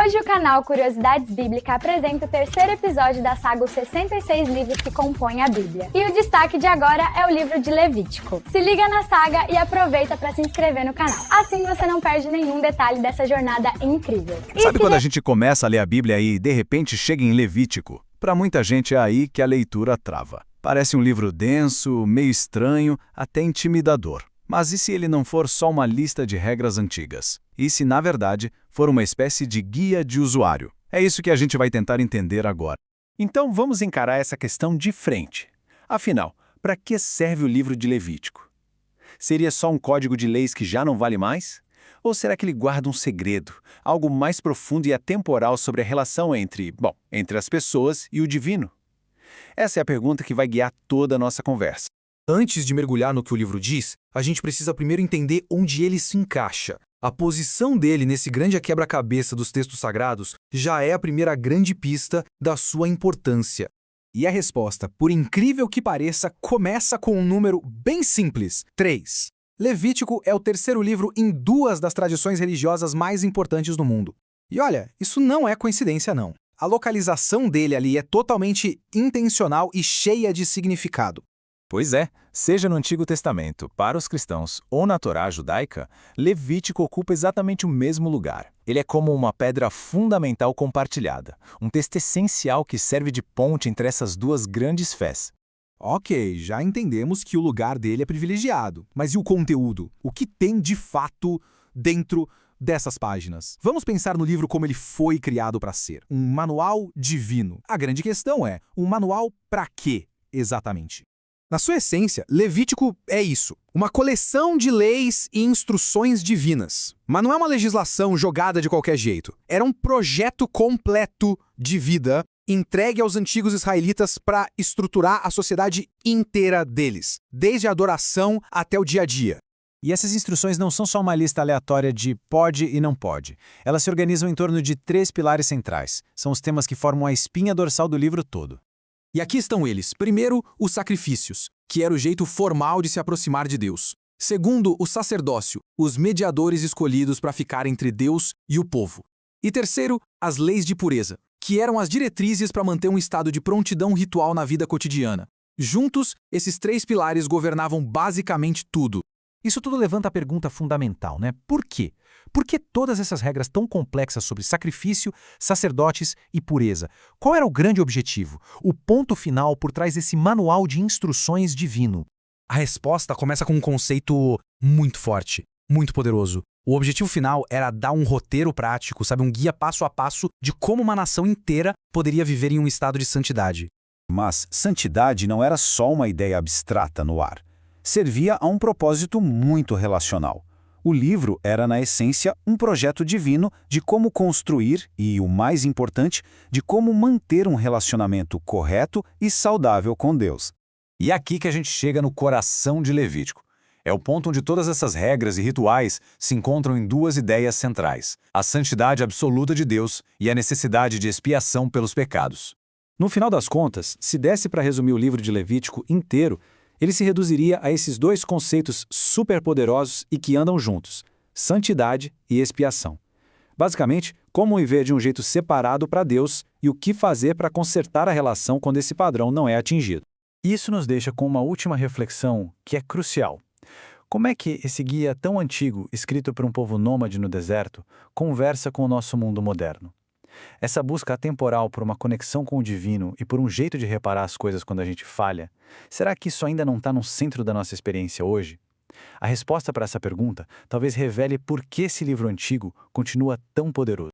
Hoje o canal Curiosidades Bíblicas apresenta o terceiro episódio da saga Os 66 livros que compõem a Bíblia. E o destaque de agora é o livro de Levítico. Se liga na saga e aproveita para se inscrever no canal. Assim você não perde nenhum detalhe dessa jornada incrível. Sabe quando a gente começa a ler a Bíblia e de repente chega em Levítico? Para muita gente é aí que a leitura trava. Parece um livro denso, meio estranho, até intimidador. Mas e se ele não for só uma lista de regras antigas? E se, na verdade, for uma espécie de guia de usuário? É isso que a gente vai tentar entender agora. Então vamos encarar essa questão de frente. Afinal, para que serve o livro de Levítico? Seria só um código de leis que já não vale mais? Ou será que ele guarda um segredo, algo mais profundo e atemporal sobre a relação entre as pessoas e o divino? Essa é a pergunta que vai guiar toda a nossa conversa. Antes de mergulhar no que o livro diz, a gente precisa primeiro entender onde ele se encaixa. A posição dele nesse grande quebra-cabeça dos textos sagrados já é a primeira grande pista da sua importância. E a resposta, por incrível que pareça, começa com um número bem simples: 3. Levítico é o terceiro livro em duas das tradições religiosas mais importantes do mundo. E olha, isso não é coincidência não. A localização dele ali é totalmente intencional e cheia de significado. Pois é, seja no Antigo Testamento, para os cristãos, ou na Torá judaica, Levítico ocupa exatamente o mesmo lugar. Ele é como uma pedra fundamental compartilhada, um texto essencial que serve de ponte entre essas duas grandes fés. Ok, já entendemos que o lugar dele é privilegiado, mas e o conteúdo? O que tem de fato dentro dessas páginas? Vamos pensar no livro como ele foi criado para ser, um manual divino. A grande questão é, um manual para quê, exatamente? Na sua essência, Levítico é isso, uma coleção de leis e instruções divinas. Mas não é uma legislação jogada de qualquer jeito. Era um projeto completo de vida entregue aos antigos israelitas para estruturar a sociedade inteira deles, desde a adoração até o dia a dia. E essas instruções não são só uma lista aleatória de pode e não pode. Elas se organizam em torno de 3 pilares centrais. São os temas que formam a espinha dorsal do livro todo. E aqui estão eles. Primeiro, os sacrifícios, que era o jeito formal de se aproximar de Deus. Segundo, o sacerdócio, os mediadores escolhidos para ficar entre Deus e o povo. E terceiro, as leis de pureza, que eram as diretrizes para manter um estado de prontidão ritual na vida cotidiana. Juntos, esses 3 pilares governavam basicamente tudo. Isso tudo levanta a pergunta fundamental, né? Por quê? Por que todas essas regras tão complexas sobre sacrifício, sacerdotes e pureza? Qual era o grande objetivo? O ponto final por trás desse manual de instruções divino? A resposta começa com um conceito muito forte, muito poderoso. O objetivo final era dar um roteiro prático, um guia passo a passo de como uma nação inteira poderia viver em um estado de santidade. Mas santidade não era só uma ideia abstrata no ar. Servia a um propósito muito relacional. O livro era, na essência, um projeto divino de como construir e, o mais importante, de como manter um relacionamento correto e saudável com Deus. E é aqui que a gente chega no coração de Levítico. É o ponto onde todas essas regras e rituais se encontram em 2 ideias centrais: a santidade absoluta de Deus e a necessidade de expiação pelos pecados. No final das contas, se desse para resumir o livro de Levítico inteiro, ele se reduziria a esses 2 conceitos superpoderosos e que andam juntos: santidade e expiação. Basicamente, como viver de um jeito separado para Deus e o que fazer para consertar a relação quando esse padrão não é atingido. Isso nos deixa com uma última reflexão que é crucial. Como é que esse guia tão antigo, escrito por um povo nômade no deserto, conversa com o nosso mundo moderno? Essa busca atemporal por uma conexão com o divino e por um jeito de reparar as coisas quando a gente falha, será que isso ainda não está no centro da nossa experiência hoje? A resposta para essa pergunta talvez revele por que esse livro antigo continua tão poderoso.